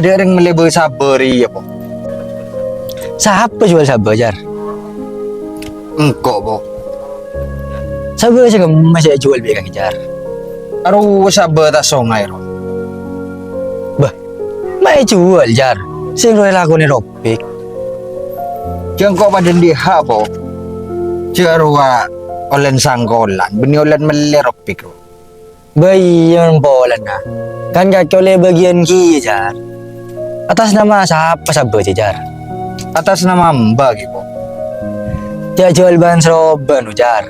Ada yang melebur sabar ya, po. Siapa jual sabar, Jar? Engkau, po. Sabar aja kamu masih jual biar Jar. Aru sabar tak songai, ro. Bah, mai jual, Jar. Sing roy lagu ni Ropik. Jangan kau pada dia, po. Cerwa olen sanggolan, beni olen melerok ro. Bayi yang bolan na. Kan gak oleh bagian kiri, Jar. Atas nama siapa sabar, Jar? Atas nama Mbak, po. Dia jual bahan seroban, Jar.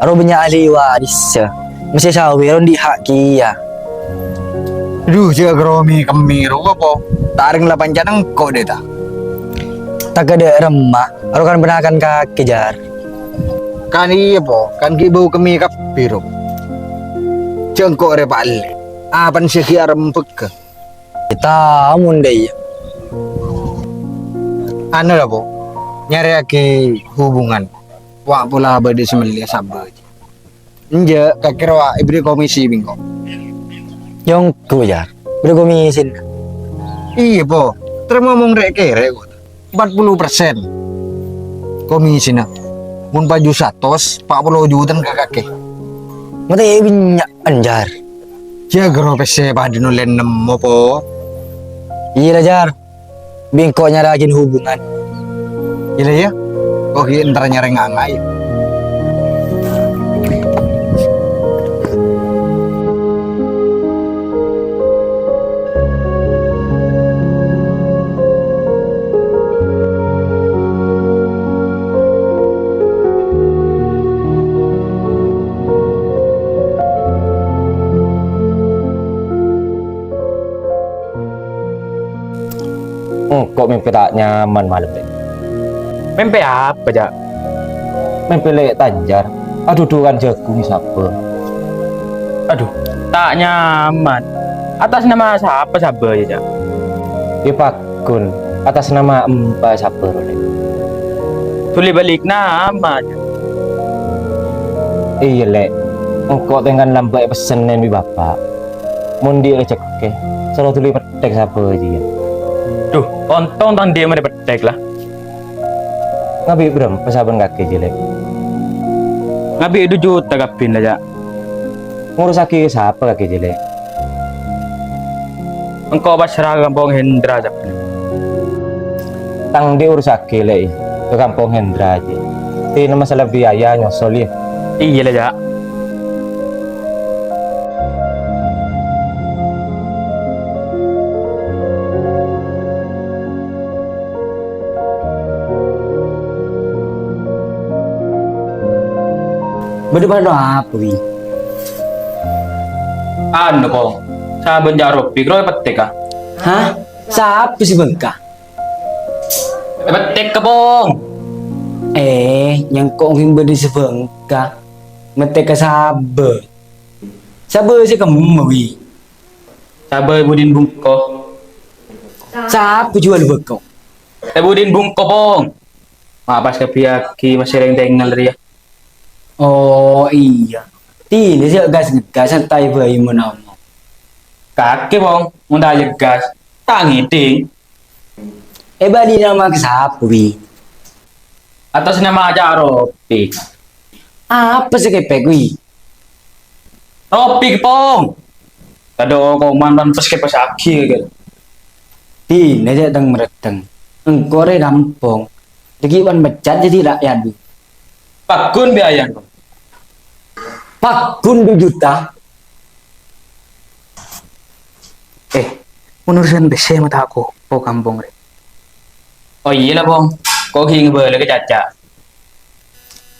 Aru banyak ahli waris. Masih sawi ron di hak kia. Duh, jika gromi kemiro po. Taring lapan canang kok deh ta. Tak ada remah. Aru kan benakan kaki, Jar. Kan iya po, kan bau kemi kapiro. Jengkok re pak le. Apan sih ki arempek ke. Kita mundai. Anu lah po. Nyari aki hubungan. Wak pula badi semelia sabar. Nje kakira wak ibri komisi bingko. Yang ku, Jar. Berkomisin. Iya po. Terima ngomong rek kere kok. 40% komisi na. Mun baju 100, 40 juta kakak. Mata binyak anjar. Jaga ropese padi nulen nemu po. Iya lah, Jar. Bingkoknya ragin hubungan. Iya ya. Oh iya ntar nyari ngangai. Kok mimpi tak nyaman malam ini? Mimpi apa, Jak? Mimpi lek Tanjar. Aduh kan jagung siapa? Aduh, tak nyaman. Atas nama siapa sabar ya, Jak? Ipakun atas nama Mbak siapa oleh? Tuli balik nama, Jak. Iya lek. Engkau dengan lambat pesenan di bapak. Mundi lecek ke. Selalu tuli petek siapa dia. Duh, untung tang dia mana petek lah. Ngabi berapa saban kaki jelek. Ngabi 2 juta kapin lah, Jak. Ngurus kaki siapa kaki jelek? Engkau pasrah kampung Hendra, Jak. Tang diurus kaki lek ke kampung Hendra aja. Tidak masalah biaya nyosol ya. Iya lah, Jak. Berdepan apa, Wi? Anu, Pong. Saben jaruk pikro petek ah. Hah? Siapa sih bengkak? Petek ke, Pong. Yang kau ingin berdiri sebengkak. Mereka sabar. Sabar sih kamu, Wi. Sabar Budin Bungko. Siapa jual bekok? Budin Bungko, Pong. Mapas ke pihak masih yang tinggal dia. Oh iya. Tidak sih gas santai bayi menama. Kaki, Pong. Muntah aja gas. Tak ngiting. Badi nama ke siapa, Wi? Atas nama aja Ropik. Apa sih kepek, Wi? Ropik, Pong. Tado komandan pas ke pasaki gitu. Tidak sih tang mereteng. Engkau rampong. Dikiwan becat jadi rakyat, Wi. Pakun biaya. Pakun 2 juta. Menurusan BC mata aku, po kampung re. Oh iya lah, Pong. Kau hingga boleh ke Caca.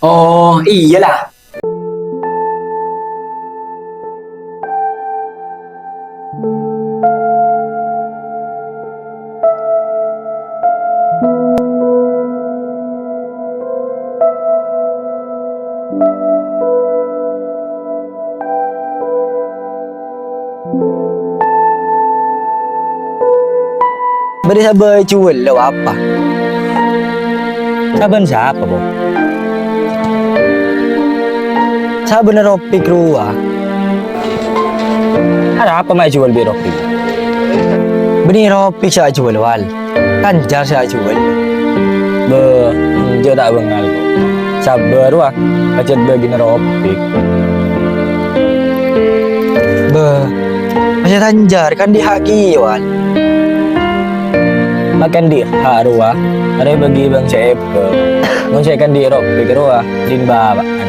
Oh iyalah. Beri sabar cuel lo apa? Saban siapa, Bo? Saban na Ropik Rua. Ada apa mai jual bi Ropik? Beni ropi saya jual wal. Tanjar saya jual. Be, dia tak bengal kok. Sabar wah, macet begini ropik. Be, masih tanjar kan dihaki wal. Makan di hak ruah, ada bagi bang Cepe. Mun saya kan di ropik ruah, din babaan.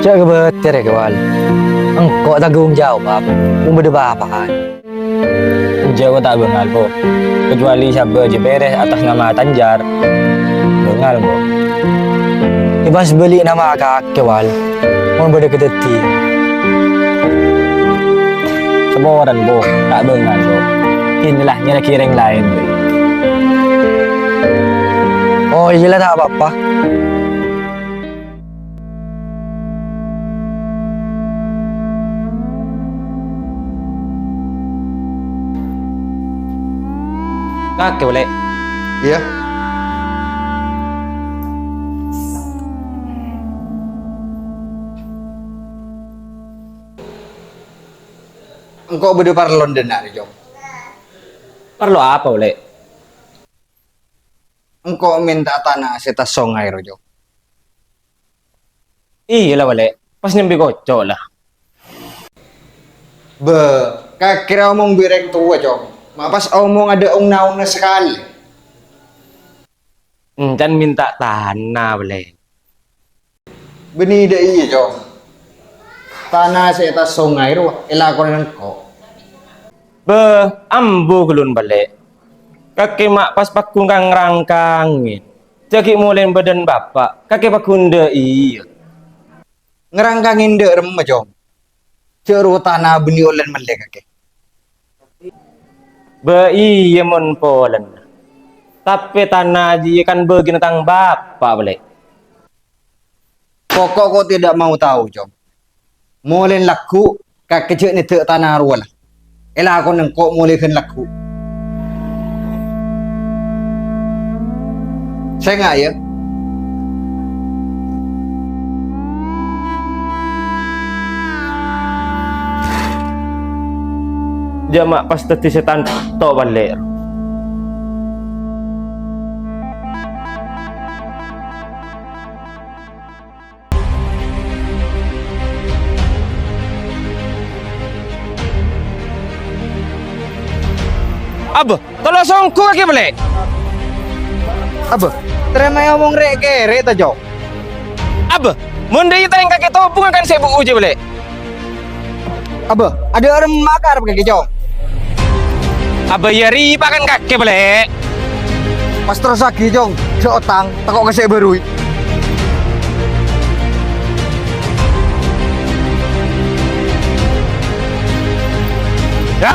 Cak kebetir ya wal. Engkau tanggung jawab. Berdeba apaan? Jago tak bengal po. Kecuali sabar je beres atas nama Tanjar. Bengal po. Ibas beli nama kakek wal. Mau berdeketi. Semua orang po, tak bengal po. Inilah nyala kireng lain po. Oh iya tak apa-apa. Kakek boleh. Iya. Engkau berdua London nak Jom. Perlu apa boleh? Engkau minta tanah setas songai Rojo. Iya lah boleh. Pas nyambi kocok lah. Be, kira omong birek tua Jom. Mapas omong ada naun sekali. Kan minta tanah boleh. Beni dah iya Jom. Tanah setas songai ro elakon engkau. Be, ambu kelun balik. Kakek mak pas pakun kang rangkangin. Jadi mulai badan bapak. Kakek pakun de iya. Ngerangkangin dek remah Jom. Ceru tanah beni olen melek kakek. Be iya mon polen. Tapi tanah dia kan begini tentang bapak boleh. Pokok kau tidak mau tahu Jom. Mulai laku kakek cek ni tek tanah ruah lah. Elah aku nengkok mulai kan laku. Saya nggak ya. Dia mak pas tadi setan tok balik. Apa? Tolong songku lagi balik. Apa? Terima ngomong rek kere ta Jom. Apa? Mun dia tanya kakek topung akan saya buku je balik. Apa? Ada orang makar kakek Jom. Apa ya riba kan kakek balik. Pas terus lagi Jom. Seotang takut kasih berui. Ya.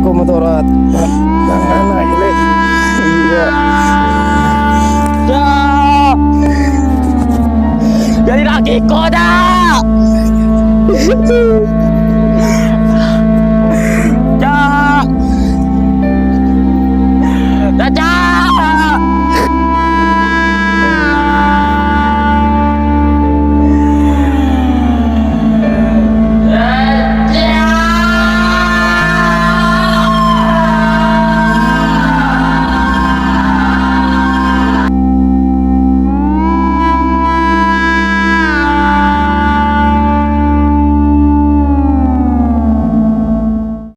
Kau motorat. Anak ile. Iya. Jadi lagi kau dah.